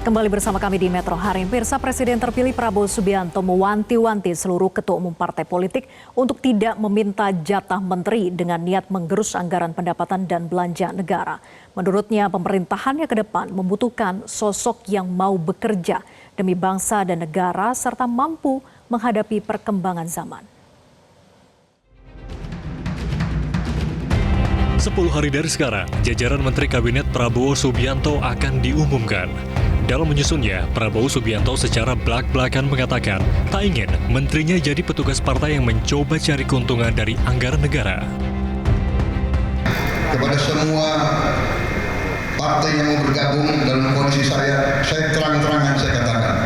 Kembali bersama kami di Metro Hari ini. Pirsa, Presiden terpilih Prabowo Subianto mewanti-wanti seluruh ketua umum partai politik untuk tidak meminta jatah menteri dengan niat menggerus anggaran pendapatan dan belanja negara. Menurutnya pemerintahannya ke depan membutuhkan sosok yang mau bekerja demi bangsa dan negara serta mampu menghadapi perkembangan zaman. 10 hari dari sekarang, jajaran Menteri Kabinet Prabowo Subianto akan diumumkan. Dalam menyusunnya, Prabowo Subianto secara belak-belakan mengatakan tak ingin menterinya jadi petugas partai yang mencoba cari keuntungan dari anggaran negara. Kepada semua partai yang mau bergabung dalam koalisi saya terang-terangan saya katakan.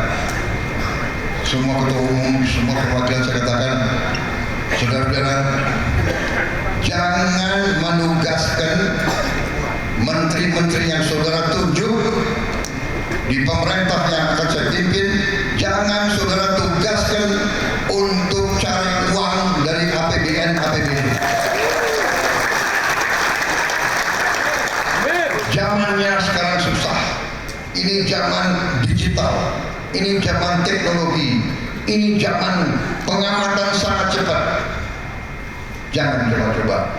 Semua ketua umum, semua perwakilan saya katakan, saudara-saudara, jangan menugaskan menteri-menteri yang saudara tunjuk di pemerintah yang akan saya pimpin, jangan saudara tugaskan untuk cari uang dari APBN. Zamannya sekarang susah. Ini zaman digital, ini zaman teknologi, ini zaman pengamatan sangat cepat. Jangan coba-coba.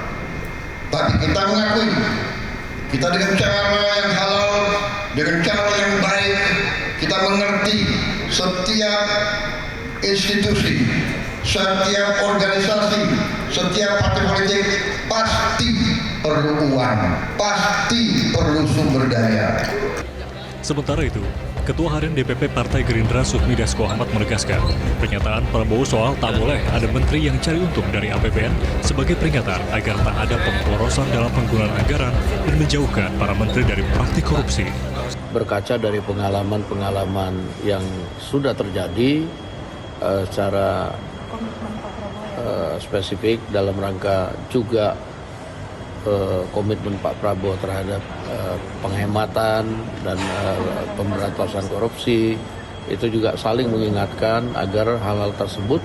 Tapi kita mengakui, kita dengan cara yang halal, dengan cara yang baik, kita mengerti setiap institusi, setiap organisasi, setiap partai politik pasti perlu uang, pasti perlu sumber daya. Sementara itu, Ketua Harian DPP Partai Gerindra Sufmi Dasko Ahmad menegaskan, pernyataan Prabowo soal tak boleh ada menteri yang cari untung dari APBN sebagai peringatan agar tak ada pemborosan dalam penggunaan anggaran dan menjauhkan para menteri dari praktik korupsi. Berkaca dari pengalaman-pengalaman yang sudah terjadi secara spesifik dalam rangka juga komitmen Pak Prabowo terhadap penghematan dan pemberantasan korupsi, itu juga saling mengingatkan agar hal-hal tersebut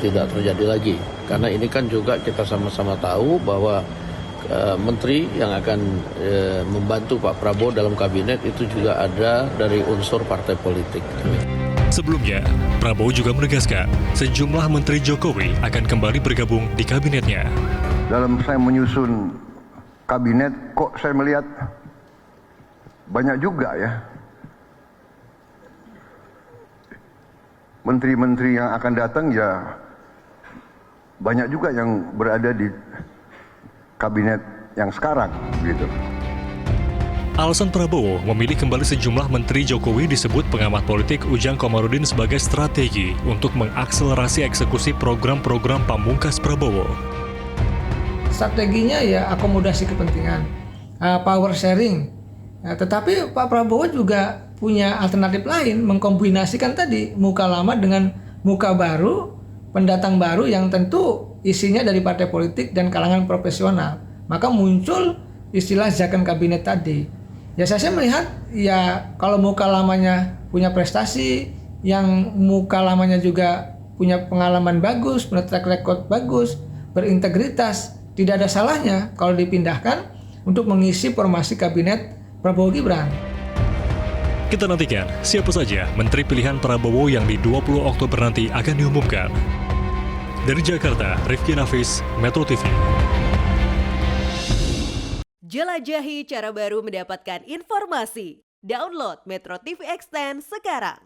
tidak terjadi lagi. Karena ini kan juga kita sama-sama tahu bahwa menteri yang akan membantu Pak Prabowo dalam kabinet itu juga ada dari unsur partai politik. Sebelumnya, Prabowo juga menegaskan sejumlah menteri Jokowi akan kembali bergabung di kabinetnya. Dalam saya menyusun kabinet, kok saya melihat banyak juga ya menteri-menteri yang akan datang, ya banyak juga yang berada di kabinet yang sekarang gitu. Alasan Prabowo memilih kembali sejumlah menteri Jokowi disebut pengamat politik Ujang Komarudin sebagai strategi untuk mengakselerasi eksekusi program-program pamungkas Prabowo. Strateginya ya akomodasi kepentingan, power sharing. Tetapi Pak Prabowo juga punya alternatif lain, mengkombinasikan tadi muka lama dengan muka baru, pendatang baru yang tentu isinya dari partai politik dan kalangan profesional. Maka muncul istilah zakan kabinet tadi. Ya saya melihat ya kalau muka lamanya punya prestasi, yang muka lamanya juga punya pengalaman bagus, punya track record bagus, berintegritas, tidak ada salahnya kalau dipindahkan untuk mengisi formasi kabinet Prabowo Gibran. Kita nantikan siapa saja menteri pilihan Prabowo yang di 20 Oktober nanti akan diumumkan. Dari Jakarta, Rifki Nafis, Metro TV. Jelajahi cara baru mendapatkan informasi. Download Metro TV Extend sekarang.